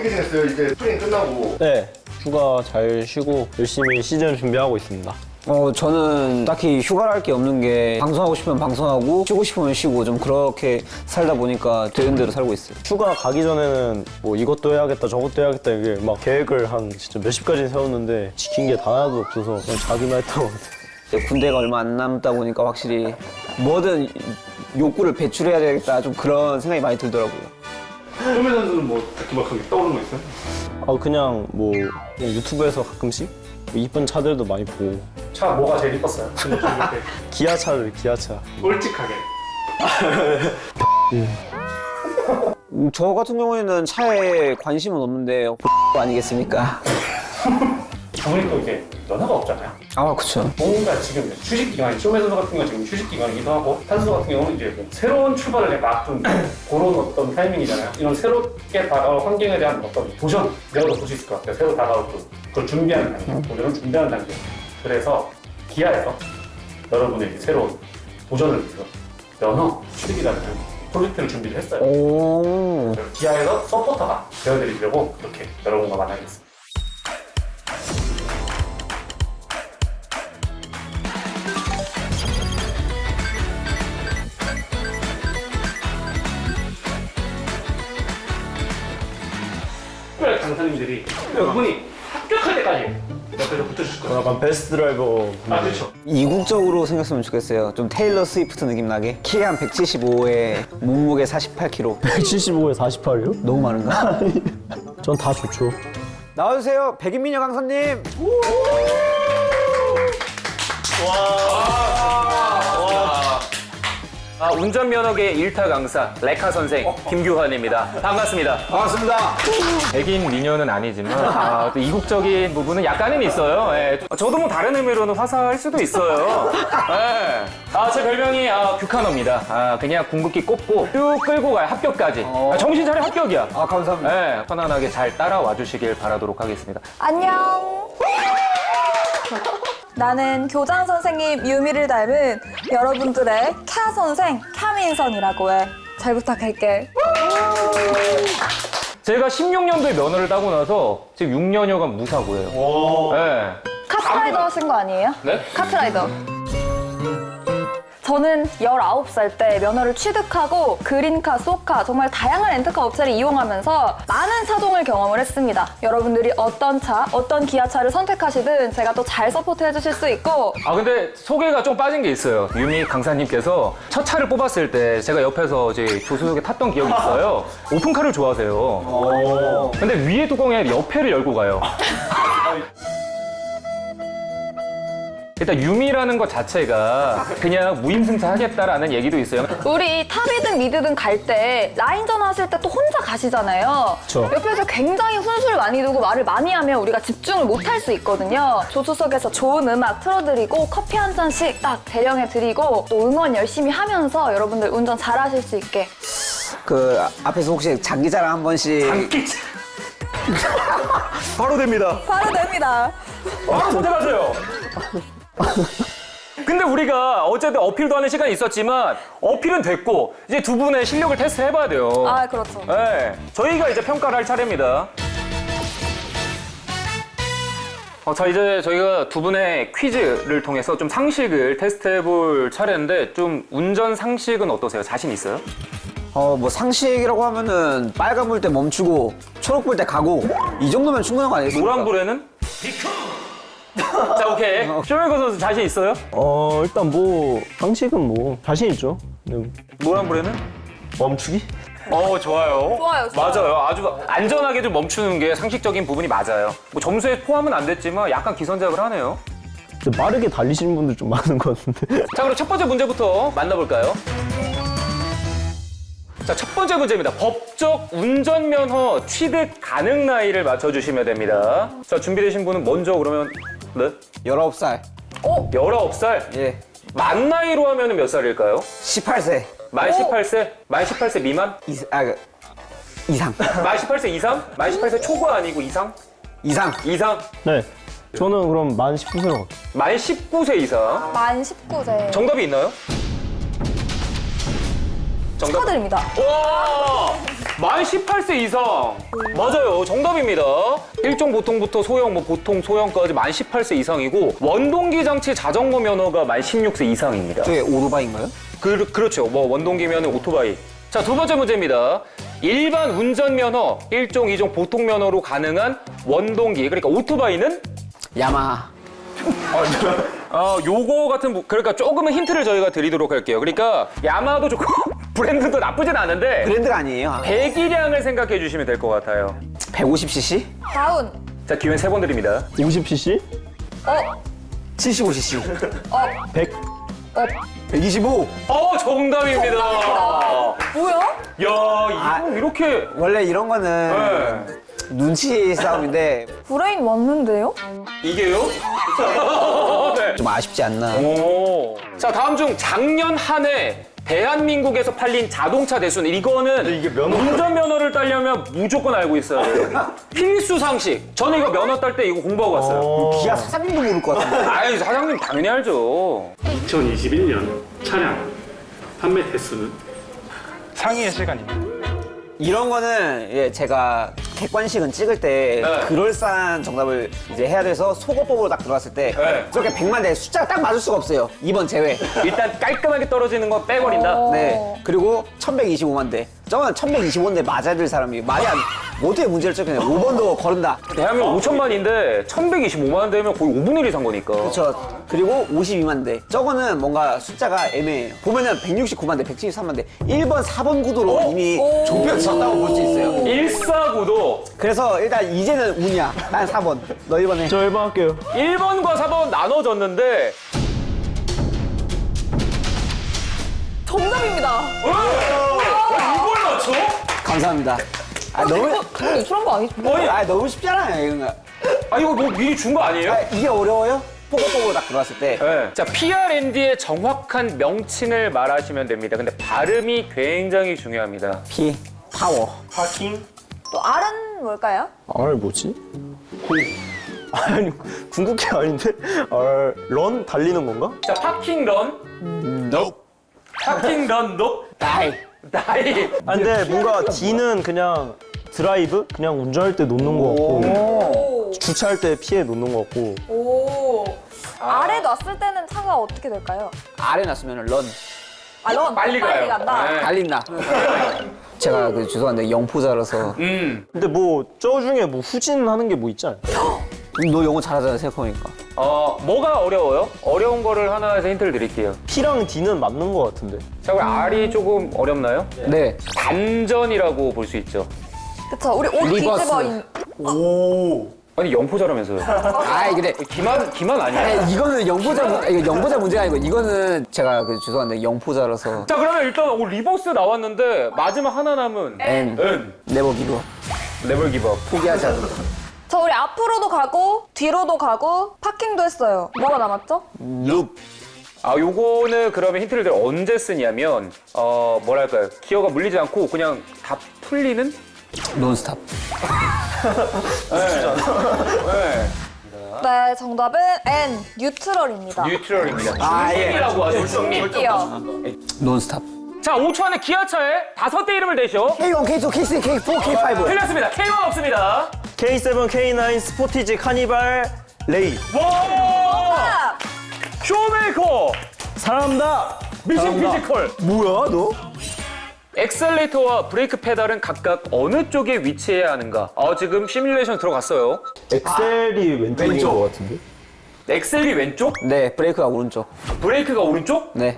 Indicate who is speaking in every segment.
Speaker 1: 어떻게 지냈어요? 이제 스프링 끝나고.
Speaker 2: 네, 휴가 잘 쉬고 열심히 시즌 준비하고 있습니다.
Speaker 3: 저는 딱히 휴가를 할 게 없는 게 방송하고 싶으면 방송하고 쉬고 싶으면 쉬고 좀 그렇게 살다 보니까 되는 대로 살고 있어요.
Speaker 2: 휴가 가기 전에는 뭐 이것도 해야겠다 저것도 해야겠다 이게 막 계획을 한 진짜 몇십 가지 세웠는데 지킨 게 하나도 없어서 그냥 자기만 했던 것 같아요.
Speaker 3: 군대가 얼마 안 남다 보니까 확실히 뭐든 욕구를 배출해야 되겠다 좀 그런 생각이 많이 들더라고요.
Speaker 1: 소매 선수는 뭐 딱히 막 떠오르는 거 있어요?
Speaker 2: 그냥 뭐 그냥 유튜브에서 가끔씩 뭐 이쁜 차들도 많이 보고
Speaker 1: 차 뭐가 제일 이뻤어요?
Speaker 2: 기아차를 기아차.
Speaker 1: 솔직하게.
Speaker 3: 저 같은 경우에는 차에 관심은 없는데 아니겠습니까?
Speaker 1: 아무래도 이게 연화가 없잖아요.
Speaker 3: 아 그쵸.
Speaker 1: 뭔가 지금 휴식 기간이 소매 선수 같은 경우는 지금 휴식 기간이기도 하고 탄수 같은 경우는 이제 뭐 새로운 출발을 막 좀 그런 어떤 타이밍이잖아요. 이런 새롭게 다가올 환경에 대한 어떤 도전 내가 볼 수 있을 것 같아요. 새로 다가올 그걸 준비하는 단계, 도전을 준비하는 단계. 그래서 기아에서 여러분에게 새로운 도전을 위해서 연어 휴식이라는 프로젝트를 준비를 했어요.
Speaker 3: 오.
Speaker 1: 기아에서 서포터가 되어드리려고 그렇게 여러분과 만나겠습니다. 특별 강사님들이 그분이 합격할 때까지 옆에서 붙어주실 거예요.
Speaker 2: 약간 베스트 드라이버.
Speaker 1: 아, 그렇죠.
Speaker 3: 이국적으로 생겼으면 좋겠어요. 좀 테일러 스위프트 느낌 나게. 키 한 175에 몸무게 48kg.
Speaker 2: 175에 48이요?
Speaker 3: 너무 많은가?
Speaker 2: 전 다 좋죠.
Speaker 3: 나와주세요. 백인미녀 강사님.
Speaker 4: 운전면허계 1타 강사 레카 선생 김규환입니다. 반갑습니다.
Speaker 3: 반갑습니다.
Speaker 4: 백인 미녀는 아니지만 또 이국적인 부분은 약간은 있어요. 예. 저도 뭐 다른 의미로는 화사할 수도 있어요. 예. 제 별명이 규카노입니다. 그냥 궁극기 꼽고 쭉 끌고 가요. 합격까지. 정신 차려 합격이야.
Speaker 3: 감사합니다.
Speaker 4: 예. 편안하게 잘 따라와 주시길 바라도록 하겠습니다.
Speaker 5: 안녕. 나는 교장 선생님 유미를 닮은 여러분들의 캬 선생 캬민선이라고 해. 잘 부탁할게.
Speaker 4: 제가 16년도에 면허를 따고 나서 지금 6년여간 무사고예요. 예.
Speaker 5: 카트라이더 하신 거 아니에요?
Speaker 4: 네?
Speaker 5: 카트라이더. 저는 19살 때 면허를 취득하고 그린카, 소카 정말 다양한 렌트카 업체를 이용하면서 많은 차종을 경험을 했습니다. 여러분들이 어떤 차, 어떤 기아차를 선택하시든 제가 또 잘 서포트해 주실 수 있고
Speaker 4: 근데 소개가 좀 빠진 게 있어요. 유미 강사님께서 첫 차를 뽑았을 때 제가 옆에서 이제 조수석에 탔던 기억이 있어요. 오픈카를 좋아하세요. 근데 위에 뚜껑에 옆에를 열고 가요. 일단 유미라는 것 자체가 그냥 무임승차 하겠다라는 얘기도 있어요.
Speaker 5: 우리 탑이든 미드든 갈 때 라인전 하실 때 또 혼자 가시잖아요.
Speaker 2: 그쵸.
Speaker 5: 옆에서 굉장히 훈수를 많이 두고 말을 많이 하면 우리가 집중을 못 할 수 있거든요. 조수석에서 좋은 음악 틀어드리고 커피 한 잔씩 딱 대령해 드리고 또 응원 열심히 하면서 여러분들 운전 잘 하실 수 있게.
Speaker 3: 그 앞에서 혹시 장기자랑 한 번씩.
Speaker 4: 바로 됩니다.
Speaker 5: 바로 됩니다.
Speaker 4: 바로 선택하세요. 근데 우리가 어쨌든 어필도 하는 시간이 있었지만 어필은 됐고 이제 두 분의 실력을 테스트 해봐야 돼요.
Speaker 5: 아, 그렇죠.
Speaker 4: 네, 저희가 이제 평가를 할 차례입니다. 자, 이제 저희가 두 분의 퀴즈를 통해서 좀 상식을 테스트해볼 차례인데 좀 운전 상식은 어떠세요? 자신 있어요?
Speaker 3: 뭐 상식이라고 하면은 빨간 불 때 멈추고 초록 불 때 가고 이 정도면 충분한 거 아니겠습니까?
Speaker 4: 노란불에는? 자, 오케이. 쇼메이커 선수 자신 있어요?
Speaker 2: 일단 뭐 상식은 뭐 자신 있죠. 네.
Speaker 4: 노란불에는?
Speaker 2: 멈추기?
Speaker 4: 좋아요.
Speaker 5: 좋아요, 좋아요.
Speaker 4: 맞아요. 아주 안전하게 좀 멈추는 게 상식적인 부분이 맞아요. 뭐 점수에 포함은 안 됐지만 약간 기선제압을 하네요.
Speaker 2: 근데 빠르게 달리시는 분들 좀 많은 것 같은데.
Speaker 4: 자, 그럼 첫 번째 문제부터 만나볼까요? 자, 첫 번째 문제입니다. 법적 운전면허 취득 가능 나이를 맞춰주시면 됩니다. 자, 준비되신 분은 먼저 그러면 네?
Speaker 3: 19살.
Speaker 4: 19살?
Speaker 3: 예.
Speaker 4: 만 나이로 하면 몇 살일까요?
Speaker 3: 18세.
Speaker 4: 만 18세? 만 18세 미만?
Speaker 3: 이상.
Speaker 4: 만 18세 이상? 만 18세 초과 아니고 이상?
Speaker 3: 이상.
Speaker 4: 이상?
Speaker 2: 네. 저는 그럼 만 19세로 갈게요.
Speaker 4: 만 19세 이상?
Speaker 5: 만 19세.
Speaker 4: 정답이 있나요?
Speaker 5: 축하드립니다.
Speaker 4: 와! 만 18세 이상. 맞아요. 정답입니다. 일종 보통부터 소형, 뭐 보통 소형까지 만 18세 이상이고 원동기 장치 자전거 면허가 만 16세 이상입니다.
Speaker 3: 저게 오토바이인가요?
Speaker 4: 그렇죠. 뭐 원동기면 오토바이. 자, 두 번째 문제입니다. 일반 운전면허, 1종, 2종 보통 면허로 가능한 원동기, 그러니까 오토바이는
Speaker 3: 야마하.
Speaker 4: 요거 같은 그러니까 조금은 힌트를 저희가 드리도록 할게요. 그러니까 야마하도 좋고 브랜드도 나쁘진 않은데
Speaker 3: 브랜드가 아니에요.
Speaker 4: 배기량을 생각해 주시면 될 것 같아요.
Speaker 3: 150cc?
Speaker 5: 다운.
Speaker 4: 자, 기회는 3번 드립니다.
Speaker 2: 50cc?
Speaker 3: 75cc.
Speaker 2: 100?
Speaker 3: 125.
Speaker 4: 정답입니다.
Speaker 5: 뭐야?
Speaker 4: 야, 이렇게
Speaker 3: 원래 이런 거는
Speaker 4: 네.
Speaker 3: 눈치 싸움인데
Speaker 5: 브레인 맞는데요?
Speaker 4: 이게요? 네.
Speaker 3: 좀 아쉽지 않나.
Speaker 4: 오. 자, 다음 중 작년 한 해 대한민국에서 팔린 자동차 대수는 이거는
Speaker 2: 이게 면허-
Speaker 4: 운전면허를 따려면 무조건 알고 있어야 돼요. 필수 상식. 저는 이거 면허 딸 때 이거 공부하고 왔어요.
Speaker 3: 기아 사장님도 모를 것 같은데.
Speaker 4: 아유, 사장님 당연히 알죠.
Speaker 1: 2021년 차량 판매 대수는
Speaker 6: 상의의 시간입니다.
Speaker 3: 이런 거는 예, 제가 객관식은 찍을 때
Speaker 4: 네.
Speaker 3: 그럴싸한 정답을 이제 해야 돼서 속어법으로 딱 들어갔을 때
Speaker 4: 네.
Speaker 3: 저렇게 100만 대 숫자가 딱 맞을 수가 없어요. 2번 제외.
Speaker 4: 일단 깔끔하게 떨어지는 거 빼버린다.
Speaker 3: 네. 그리고 1125만 대. 저건 1125인데 맞아야 될 사람이 말이 안 어떻게 문제를 적겠냐. 5번도 거른다.
Speaker 4: 대한민국 5천만인데 1125만 대면 거의 5분의 1이 산 거니까.
Speaker 3: 그렇죠. 그리고 52만 대. 저거는 뭔가 숫자가 애매해요. 보면은 169만 대, 173만 대. 1번, 4번 구도로 이미 좁혀졌다고 볼 수 있어요.
Speaker 4: 149도
Speaker 3: 그래서 일단 이제는 운이야. 난 4번. 너 1번 해.
Speaker 2: 저 1번 할게요.
Speaker 4: 1번과 4번 나눠졌는데
Speaker 5: 정답입니다.
Speaker 4: 이걸 맞춰?
Speaker 3: 감사합니다. 아, 너무,
Speaker 5: 이출한 거 아니죠?
Speaker 3: 너무 쉽잖아요, 이건.
Speaker 4: 이거 뭐 미리 준 거 아니에요?
Speaker 3: 이게 어려워요? 포고포고 딱 들어왔을 때.
Speaker 4: 네. 자, PRND의 정확한 명칭을 말하시면 됩니다. 근데 발음이 굉장히 중요합니다.
Speaker 3: P, 파워.
Speaker 2: 파킹?
Speaker 5: 또 R은 뭘까요?
Speaker 2: R 뭐지? 아니 궁극기 아닌데? R 런 달리는 건가?
Speaker 4: 자, 파킹런. 파킹런 너.
Speaker 3: 나이.
Speaker 4: 나이.
Speaker 2: 아 근데 뭔가 D는 그냥 드라이브? 그냥 운전할 때 놓는 거 같고 주차할 때 피해 놓는 거 같고
Speaker 5: 오. 아래 놨을 때는 차가 어떻게 될까요?
Speaker 3: 아래 놨으면 런.
Speaker 5: 아, 넌
Speaker 4: 빨리 가요.
Speaker 5: 간다.
Speaker 4: 네.
Speaker 3: 달린다. 제가 죄송한데 영포자라서.
Speaker 2: 근데 뭐 저 중에 뭐 후진하는 게 뭐 있지 않아요?
Speaker 3: 너 영어 잘하잖아, 생각해보니까.
Speaker 4: 뭐가 어려워요? 어려운 거를 하나 해서 힌트를 드릴게요.
Speaker 2: P랑 D는 맞는 거 같은데
Speaker 4: 자, 그럼 R이 조금 어렵나요?
Speaker 3: 네.
Speaker 4: 단전이라고 볼 수 있죠.
Speaker 5: 그쵸, 우리 옷
Speaker 3: 리버스.
Speaker 5: 뒤집어 있는.
Speaker 4: 아니, 영포자라면서요.
Speaker 3: 아이, 근데.
Speaker 4: 기만 아니야?
Speaker 3: 이거는 영포자 문제가 아니고, 이거는 제가 죄송한데 영포자라서.
Speaker 4: 자, 그러면 일단 리버스 나왔는데 마지막 하나 남은
Speaker 3: N.
Speaker 4: N.
Speaker 3: 네버 기브.
Speaker 4: 네벌 기브업.
Speaker 3: 포기하지 않는다.
Speaker 5: 저 우리 앞으로도 가고, 뒤로도 가고, 파킹도 했어요. 뭐가 남았죠?
Speaker 3: 룹.
Speaker 4: 요거는 그러면 힌트를 드려 언제 쓰냐면 뭐랄까요, 기어가 물리지 않고 그냥 다 풀리는?
Speaker 3: 논스탑.
Speaker 4: 네.
Speaker 5: 네, 정답은 N, 뉴트럴입니다.
Speaker 4: 뉴트럴입니다.
Speaker 3: 아, 예.
Speaker 4: 중립이라고 하죠, 중립.
Speaker 5: 할게요.
Speaker 3: 논스탑.
Speaker 4: 자, 5초 안에 기아차에 5대 이름을 대셔.
Speaker 3: K1, K2, K3, K4, K5.
Speaker 4: 틀렸습니다. K1 없습니다.
Speaker 2: K7, K9, 스포티지, 카니발, 레이
Speaker 4: 와! 쇼메이커!
Speaker 2: 사랑합니다!
Speaker 4: 미션 피지컬!
Speaker 2: 뭐야 너?
Speaker 4: 엑셀레이터와 브레이크 페달은 각각 어느 쪽에 위치해야 하는가? 지금 시뮬레이션 들어갔어요.
Speaker 2: 엑셀이 왼쪽인 거 같은데?
Speaker 4: 엑셀이 왼쪽?
Speaker 3: 네, 브레이크가 오른쪽.
Speaker 4: 브레이크가 오른쪽?
Speaker 3: 네.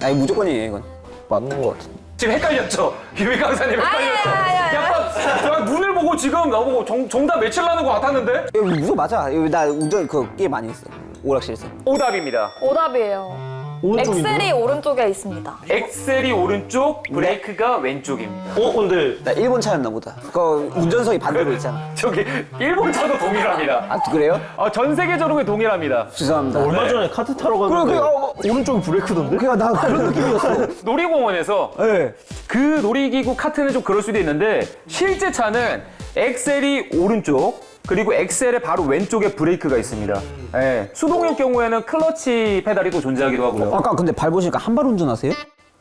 Speaker 3: 아니, 무조건이에요, 이건.
Speaker 2: 맞는 거 같은데
Speaker 4: 지금 헷갈렸죠? 김희 강사님 헷갈렸죠? 약간 눈을 보고 지금 나보고 정답 외치려는 것 같았는데?
Speaker 3: 이거 무조건 맞아. 이거 나 운전 게임 많이 했어. 오락실에서.
Speaker 4: 오답입니다.
Speaker 5: 오답이에요. 엑셀이 오른쪽에 있습니다.
Speaker 4: 엑셀이 오른쪽, 브레이크가 왼쪽입니다.
Speaker 2: 근데
Speaker 3: 나 일본 차였나 보다. 그 운전석이 반대로 있잖아.
Speaker 4: 저기 일본 차도 동일합니다.
Speaker 3: 아, 그래요?
Speaker 4: 전 세계적으로 동일합니다.
Speaker 3: 죄송합니다.
Speaker 2: 얼마 전에 카트 타러 갔는데
Speaker 3: 그래,
Speaker 2: 오른쪽이 브레이크던데?
Speaker 3: 그니까 나 그런 느낌이었어.
Speaker 4: 놀이공원에서
Speaker 3: 네.
Speaker 4: 그 놀이기구 카트는 좀 그럴 수도 있는데 실제 차는 엑셀이 오른쪽, 그리고 엑셀의 바로 왼쪽에 브레이크가 있습니다. 예, 수동일 경우에는 클러치 페달이 또 존재하기도 하고요.
Speaker 3: 아까 근데 밟으시니까 한 발 운전하세요?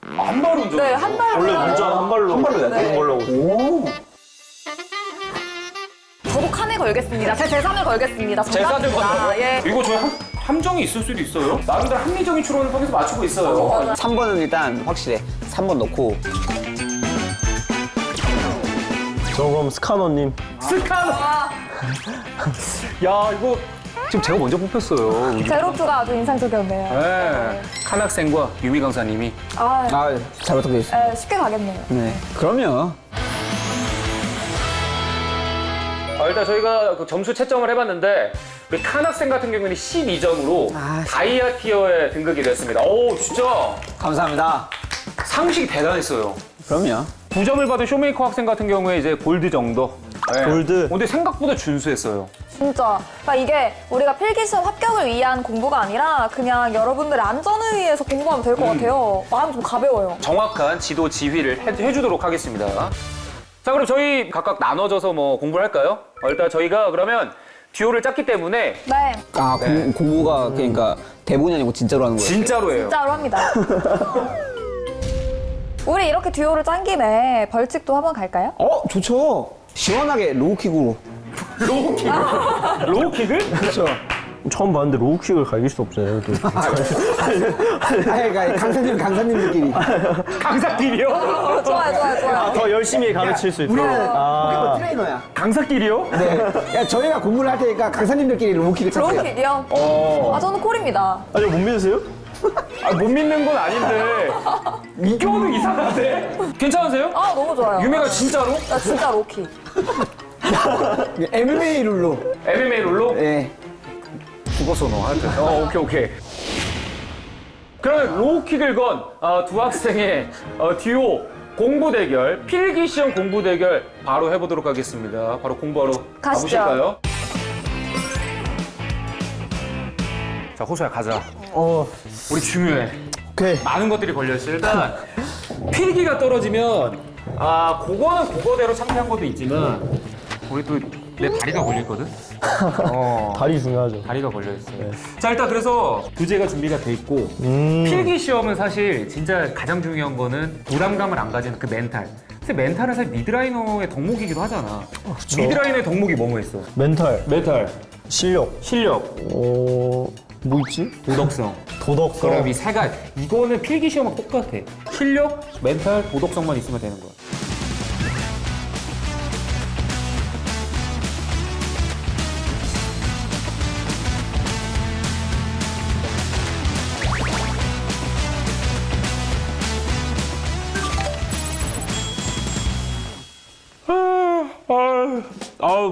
Speaker 4: 한 발 운전.
Speaker 5: 네, 한 발로.
Speaker 2: 원래 운전 한 발로
Speaker 3: 발로요?
Speaker 2: 하는 걸로.
Speaker 3: 오.
Speaker 5: 저도 칸에 걸겠습니다. 제 재산을 걸겠습니다.
Speaker 4: 재산을
Speaker 5: 정답입니다.
Speaker 4: 건너요?
Speaker 5: 예.
Speaker 4: 이거 저희 함정이 있을 수도 있어요. 나름대로 합리적인 추론을 통해서 맞추고 있어요.
Speaker 3: 3번은 일단 확실해. 3번 넣고.
Speaker 2: 저 그럼 스카너님.
Speaker 4: 스카너. 야, 이거 지금 제가 먼저 뽑혔어요.
Speaker 5: 제로투가 아주 인상적이었네요.
Speaker 4: 네. 칸 학생과 유미 강사님이.
Speaker 5: 아,
Speaker 3: 아, 잘 부탁드리겠습니다.
Speaker 5: 쉽게 가겠네요.
Speaker 3: 네. 그럼요.
Speaker 4: 일단 저희가 그 점수 채점을 해봤는데 우리 칸 학생 같은 경우는 12점으로
Speaker 3: 아,
Speaker 4: 다이아 티어에 등극이 됐습니다. 오, 진짜
Speaker 3: 감사합니다.
Speaker 4: 상식이 대단했어요.
Speaker 3: 그럼요.
Speaker 4: 9점을 받은 쇼메이커 학생 같은 경우에 이제 골드 정도. 네.
Speaker 2: 골드.
Speaker 4: 근데 생각보다 준수했어요.
Speaker 5: 진짜. 그러니까 이게 우리가 필기시험 합격을 위한 공부가 아니라 그냥 여러분들의 안전을 위해서 공부하면 될 것 같아요. 마음이 좀 가벼워요.
Speaker 4: 정확한 지도 지휘를 해주도록 하겠습니다. 자, 그럼 저희 각각 나눠져서 뭐 공부를 할까요? 일단 저희가 그러면 듀오를 짰기 때문에
Speaker 5: 네,
Speaker 3: 아, 공부가 그러니까 대본이 아니고 진짜로 하는 거예요.
Speaker 4: 진짜로예요.
Speaker 5: 진짜로 합니다. 우리 이렇게 듀오를 짠 김에 벌칙도 한번 갈까요?
Speaker 3: 좋죠. 시원하게 로우킥으로.
Speaker 4: 로우킥을?
Speaker 3: 그렇죠.
Speaker 2: 처음 봤는데 로우킥을 갈길 수 없잖아요. 또.
Speaker 3: 그러니까 강사님들끼리.
Speaker 4: 강사끼리요?
Speaker 5: 좋아요.
Speaker 2: 더 열심히 가르칠 수 있도록.
Speaker 3: 우리는
Speaker 2: 아.
Speaker 3: 트레이너야.
Speaker 4: 강사끼리요?
Speaker 3: 네. 야, 저희가 공부를 할 테니까 강사님들끼리 로우킥을 쳤어요.
Speaker 5: 로우킥이요?
Speaker 4: 어.
Speaker 5: 아, 저는 콜입니다.
Speaker 2: 아니 못 믿으세요?
Speaker 4: 못 믿는 건 아닌데 이거는 이상한데? 괜찮으세요?
Speaker 5: 아, 너무 좋아요.
Speaker 4: 유미가 진짜로?
Speaker 5: 나 진짜 로우킥.
Speaker 3: MMA 룰로.
Speaker 4: MMA 롤로?
Speaker 3: 네.
Speaker 4: 죽었어 너 하여튼. 오케이. 그러면 로우킥을 건 두 학생의 듀오 공부 대결, 필기 시험 공부 대결 바로 해보도록 하겠습니다. 바로 공부하러
Speaker 5: 가시죠.
Speaker 4: 가보실까요? 자, 호수야 가자. 우리 중요해.
Speaker 2: 오케이.
Speaker 4: 많은 것들이 걸려있어. 일단 필기가 떨어지면 그거는 그거대로 창피한 것도 있지만 우리 또 내 다리가 걸려있거든.
Speaker 2: 다리 중요하죠.
Speaker 4: 다리가 걸려있어요. 자, 일단 그래서 교재가 준비가 돼 있고 필기 시험은 사실 진짜 가장 중요한 거는 부담감을 안 가지는 그 멘탈. 사실 멘탈은 사실 미드라이너의 덕목이기도 하잖아. 미드라이너의 덕목이 뭐뭐 있어?
Speaker 2: 멘탈,
Speaker 4: 멘탈,
Speaker 2: 실력.
Speaker 4: 실력,
Speaker 2: 뭐 있지?
Speaker 4: 도덕성.
Speaker 2: 도덕성.
Speaker 4: 그럼 이 세 가지. 이거는 필기 시험하고 똑같아. 실력, 멘탈, 도덕성만 있으면 되는 거야.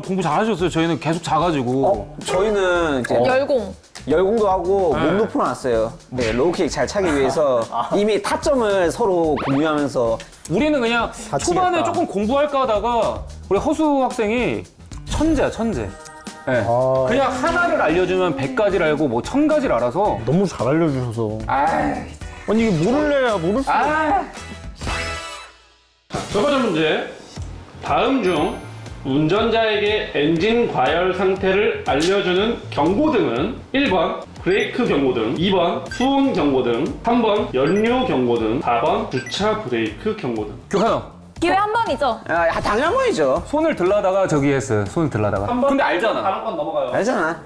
Speaker 4: 공부 잘하셨어요. 저희는 계속 자가지고.
Speaker 3: 저희는 이제
Speaker 5: 열공.
Speaker 3: 열공도 하고
Speaker 4: 네.
Speaker 3: 몸도 풀어놨어요. 네, 로우킥 잘 차기 위해서 이미 타점을 서로 공유하면서
Speaker 4: 우리는 그냥 초반에 조금 공부할까 하다가 우리 허수 학생이 천재야, 천재. 네. 그냥 하나를 알려주면 100가지를 알고 뭐 1000가지를 알아서.
Speaker 2: 너무 잘 알려주셔서.
Speaker 4: 아이,
Speaker 2: 아니 이게 모를래야 모를 수.
Speaker 1: 첫 번째 문제. 다음 중 운전자에게 엔진 과열 상태를 알려주는 경고등은 1번 브레이크 경고등, 2번 수온 경고등, 3번 연료 경고등, 4번 주차 브레이크 경고등.
Speaker 4: 교환
Speaker 5: 기회 한 번이죠.
Speaker 3: 당연한 거이죠.
Speaker 4: 손을 들라다가 저기 했어요. 손을 들라다가. 근데 알잖아.
Speaker 1: 다른 건 넘어가요.
Speaker 3: 알잖아.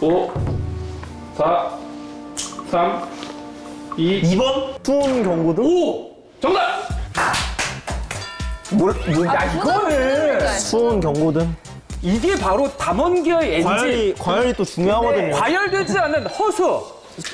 Speaker 1: 5, 4, 3, 2,
Speaker 2: 2번 수온 경고등.
Speaker 1: 5! 정답!
Speaker 4: 야, 이거는
Speaker 2: 수온 경고등.
Speaker 4: 이게 바로 담원기어의 엔진.
Speaker 2: 과열이 또 중요하거든요.
Speaker 4: 과열되지 않는 허수.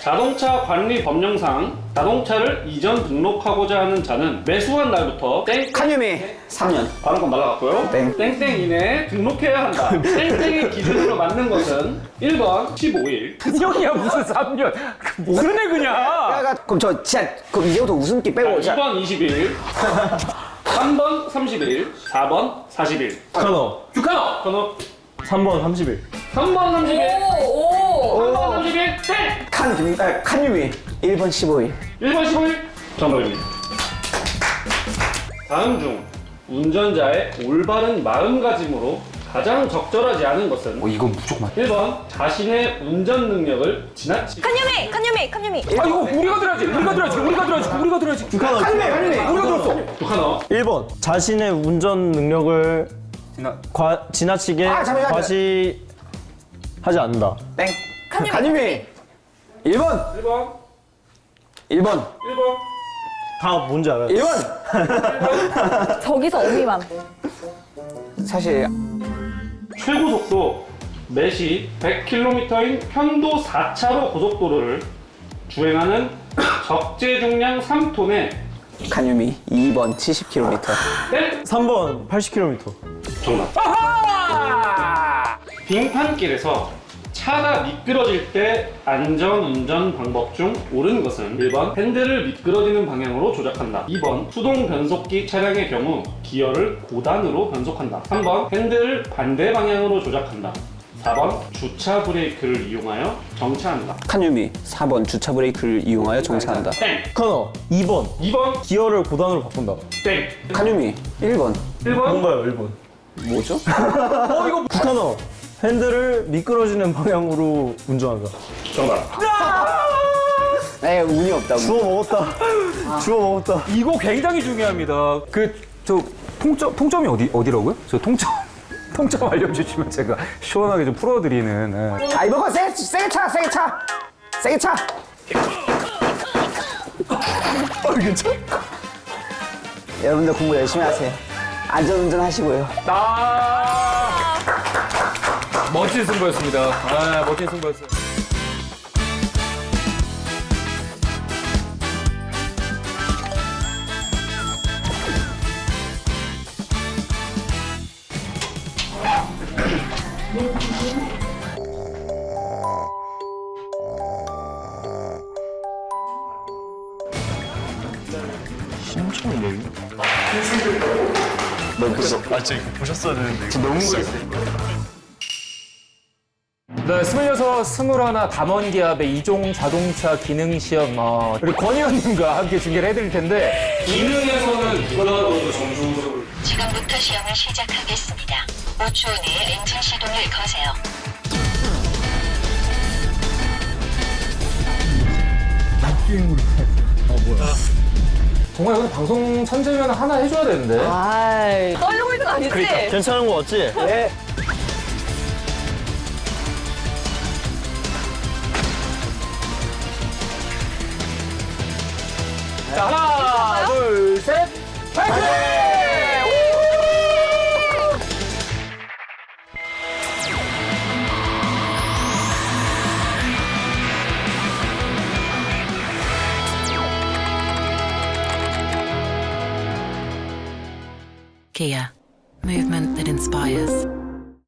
Speaker 1: 자동차 관리 법령상 자동차를 이전 등록하고자 하는 자는 매수한 날부터 땡
Speaker 3: 칸유미 3년.
Speaker 1: 발음 건 날라갔고요.
Speaker 3: 땡.
Speaker 1: 땡땡 이내에 등록해야 한다. 땡땡의 기준으로 맞는 것은 1번 15일,
Speaker 4: 형이야 무슨 3년. 모르네 그냥.
Speaker 3: 야, 그럼 저 진짜 그럼 이제부터 웃음기 빼고 자,
Speaker 1: 2번 20일, 3번 30일, 4번 40일.
Speaker 2: 스카너.
Speaker 1: 규카노! 번호
Speaker 2: 3번 30일.
Speaker 1: 3번 30일,
Speaker 5: 오.
Speaker 1: 3번 30일, 땡!
Speaker 3: 칸유미 1번 15일.
Speaker 1: 1번 15일 정답입니다. 다음 중 운전자의 올바른 마음가짐으로 가장 적절하지 않은 것은
Speaker 4: 이거 무조건.
Speaker 1: 1번 자신의 운전 능력을 지나치게
Speaker 5: 칸유미.
Speaker 4: 아 이거 우리가 들어야지. 우리가 들어야지.
Speaker 2: 북한어.
Speaker 4: 우리가 들었어.
Speaker 1: 북한어
Speaker 2: 1번 자신의 운전 능력을 지나치게
Speaker 3: 잠깐만.
Speaker 2: 과시하지 않는다.
Speaker 3: 땡. 간유미. 1번.
Speaker 1: 1번
Speaker 3: 1번.
Speaker 1: 1번
Speaker 2: 다 뭔지 알아요?
Speaker 3: 1번.
Speaker 5: 저기서 어미만.
Speaker 3: 사실
Speaker 1: 최고 속도 매시 100km인 편도 4차로 고속도로를 주행하는 적재 중량 3톤의
Speaker 3: 간유미 2번 70km.
Speaker 1: 땡!
Speaker 2: 3번 80km.
Speaker 1: 정답. 빙판길에서 차가 미끄러질 때 안전운전 방법 중 옳은 것은 1번 핸들을 미끄러지는 방향으로 조작한다. 2번 수동 변속기 차량의 경우 기어를 고단으로 변속한다. 3번 핸들을 반대 방향으로 조작한다. 4번 주차 브레이크를 이용하여 정차한다.
Speaker 3: 간유미 4번 주차 브레이크를 이용하여 정차한다.
Speaker 1: 땡!
Speaker 2: 북한어 2번
Speaker 1: 2번
Speaker 2: 기어를 고단으로 바꾼다.
Speaker 1: 땡!
Speaker 3: 간유미 1번.
Speaker 1: 1번
Speaker 2: 뭔가요 1번?
Speaker 3: 뭐죠?
Speaker 2: 북한어 핸들을 미끄러지는 방향으로 운전한다.
Speaker 1: 정답.
Speaker 3: 에 운이 없다.
Speaker 2: 주워 먹었다.
Speaker 4: 이거 굉장히 중요합니다. 저 통점이 어디라고요? 저 통점 알려주시면 제가 시원하게 좀 풀어드리는. 예.
Speaker 3: 아 이번 거 세게 차.
Speaker 2: 괜찮아?
Speaker 3: 여러분들 공부 열심히 하세요. 안전운전 하시고요.
Speaker 4: 멋진 승부였습니다. 멋진 승부였어요.
Speaker 2: 보셨어야 되는데.
Speaker 4: 네, 26, 21 담원기압의 이종 자동차 기능 시험 우리 권 의원님과 함께 중계를 해드릴 텐데
Speaker 1: 기능에서는 누가 더 정중적으로
Speaker 7: 지금부터 시험을 시작하겠습니다. 5초 내에 엔진 시동을 거세요.
Speaker 4: 정말 이건 방송 천재면 하나 해줘야 되는데.
Speaker 5: 떨리고 있는 거 아니지?
Speaker 2: 괜찮은 거 같지?
Speaker 3: 네.
Speaker 4: 자, 하나, 둘, 셋, 파이팅!
Speaker 7: Kia, movement that inspires.